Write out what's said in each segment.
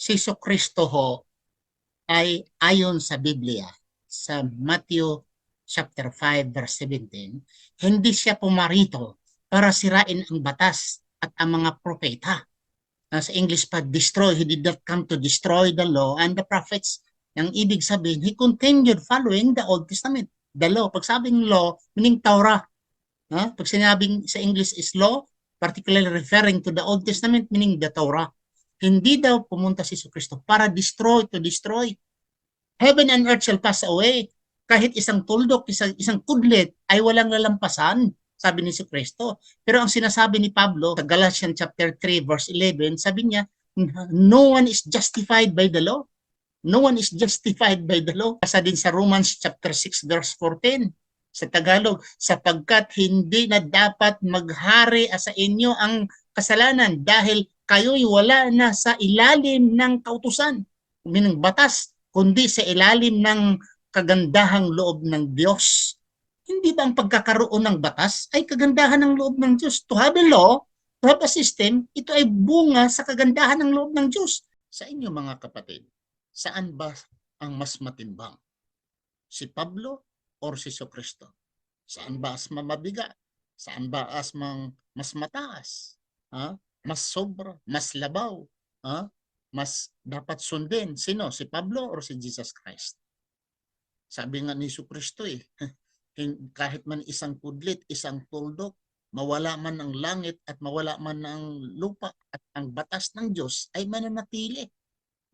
si Jesucristo ho ay ayon sa Biblia, sa Matthew chapter 5 verse 17, hindi siya pumarito para sirain ang batas at ang mga propeta. Sa English pa, destroy. He did not come to destroy the law and the prophets. Ang ibig sabihin, he continued following the Old Testament. The law. Pag sabing law, meaning Torah. Pag sinabing sa English is law, particularly referring to the Old Testament, meaning the Torah. Hindi daw pumunta si Jesucristo para destroy, to destroy. Heaven and earth shall pass away. Kahit isang tuldok, isang kudlit ay walang lalampasan, sabi ni Jesucristo. Pero ang sinasabi ni Pablo sa Galatians chapter 3 verse 11, sabi niya, no one is justified by the law. No one is justified by the law. Kasi din sa Romans chapter 6 verse 14 sa Tagalog, sapagkat hindi na dapat maghari sa inyo ang kasalanan dahil kayo'y wala na sa ilalim ng kautusan, ng batas, kundi sa ilalim ng kagandahang loob ng Diyos. Hindi ba ang pagkakaroon ng batas ay kagandahan ng loob ng Diyos? To have a law, to have a system, ito ay bunga sa kagandahan ng loob ng Diyos. Sa inyo mga kapatid, saan ba ang mas matimbang? Si Pablo or si Jesucristo? Saan ba as mabigat? Saan ba as mas mataas? Mas sobra? Mas labaw? Mas dapat sundin? Sino? Si Pablo or si Jesus Christ? Sabi nga ni Jesucristo kahit man isang kudlit, isang tuldok, mawala man ang langit at mawala man ang lupa at ang batas ng Diyos ay mananatili.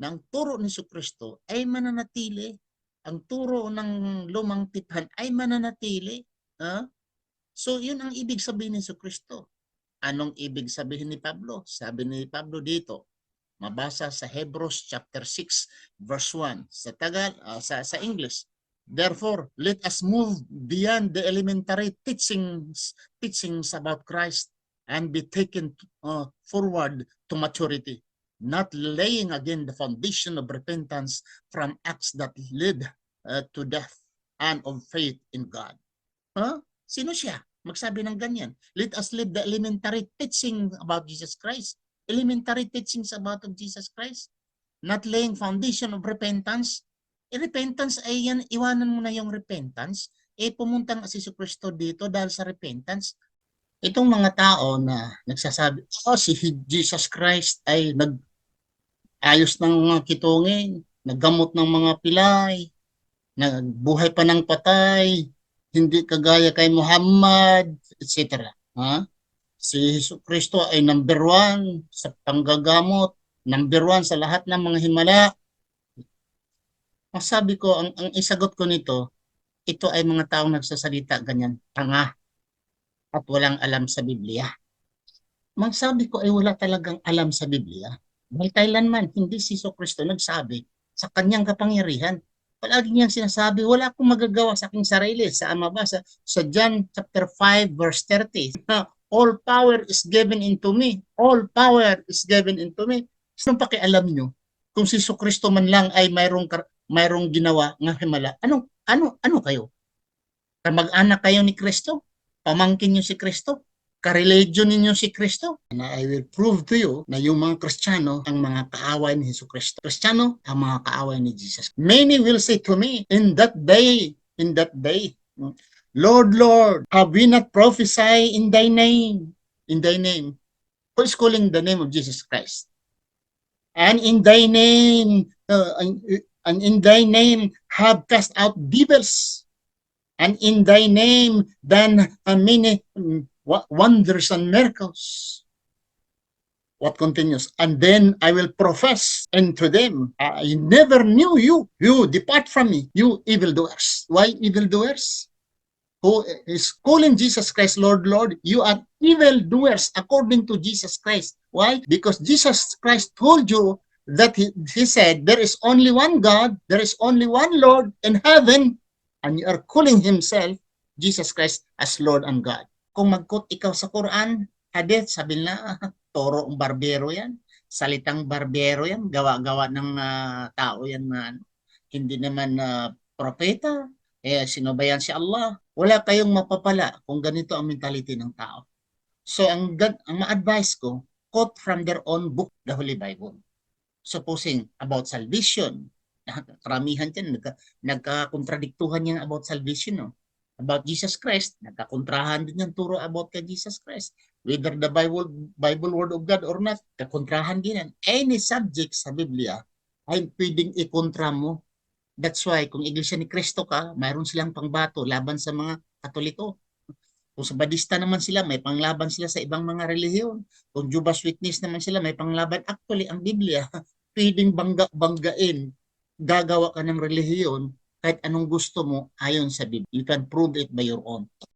Ang turo ni Jesucristo ay mananatili. Ang turo ng lumang tipan ay mananatili. So yun ang ibig sabihin ni Jesucristo. Anong ibig sabihin ni Pablo? Sabi ni Pablo dito, mabasa sa Hebrews chapter 6 verse 1 sa English. Therefore, let us move beyond the elementary teachings about Christ and be taken forward to maturity, not laying again the foundation of repentance from acts that lead to death and of faith in God. Sino siya? Magsabi ng ganyan. Let us live the elementary teaching about Jesus Christ. Elementary teachings about of Jesus Christ. Not laying foundation of repentance. Repentance ay yan, iwanan mo na yung repentance. Pumunta nga si Jesucristo dito dahil sa repentance. Itong mga tao na nagsasabi, si Jesus Christ ay nag-ayos ng mga kitungin, naggamot ng mga pilay, nagbuhay pa ng patay, hindi kagaya kay Muhammad, etc. Si Jesucristo ay number 1 sa panggagamot, number 1 sa lahat ng mga himala. Ang sabi ko, ang isagot ko nito, ito ay mga taong nagsasalita ganyan, tanga at walang alam sa Biblia. Magsabi ko ay wala talagang alam sa Biblia. Dahil kailanman hindi si Jesucristo nagsabi sa kanyang kapangyarihan. Palagi niyang sinasabi, wala akong magagawa sa aking sarili. Sa mabasa sa John chapter 5 verse 30. All power is given into me. All power is given into me. Sino pakialam nyo? Kung si Jesucristo man lang ay mayroong ginawa ng himala, ano kayo? Kamag-anak kayo ni Kristo? Pamangkin nyo si Kristo? Ka-religion ninyo si Kristo? And I will prove to you na yung mga Kristiyano ang mga kaaway ni Jesucristo. Kristiyano ang mga kaaway ni Jesus. Many will say to me in that day, Lord, Lord, have we not prophesied in thy name? In thy name. Who is calling the name of Jesus Christ? And in thy name, have cast out devils. And in thy name, done many wonders and miracles. What continues? And then I will profess unto them, I never knew you. You depart from me, you evildoers. Why evildoers? Who is calling Jesus Christ Lord, Lord? You are evildoers according to Jesus Christ. Why? Because Jesus Christ told you that he said, there is only one God, there is only one Lord in heaven, and you are calling himself, Jesus Christ, as Lord and God. Kung mag-quote ikaw sa Quran, hadith, sabi na, toro ang barbero yan, salitang barbero yan, gawa-gawa ng tao yan na hindi naman propeta, sino ba yan si Allah? Wala kayong mapapala kung ganito ang mentality ng tao. So ang ma-advise ko, quote from their own book, the Holy Bible. supposing about salvation. Karamihan dyan, nagka-kontradiktuhan yan about salvation. No? About Jesus Christ, nagkakontrahan din yung turo about kay Jesus Christ. Whether the Bible Word of God or not, kakontrahan din yan. Any subject sa Biblia ay pwedeng ikontra mo. That's why, kung Iglesia ni Cristo ka, mayroon silang pangbato laban sa mga Katoliko. Kung sa Badista naman sila, may panglaban sila sa ibang mga relihiyon. Kung Jehovah's Witness naman sila, may panglaban. Actually, ang Biblia, pwedeng banggain. Gagawa ka ng relihiyon kahit anong gusto mo ayon sa Biblia. You can prove it by your own.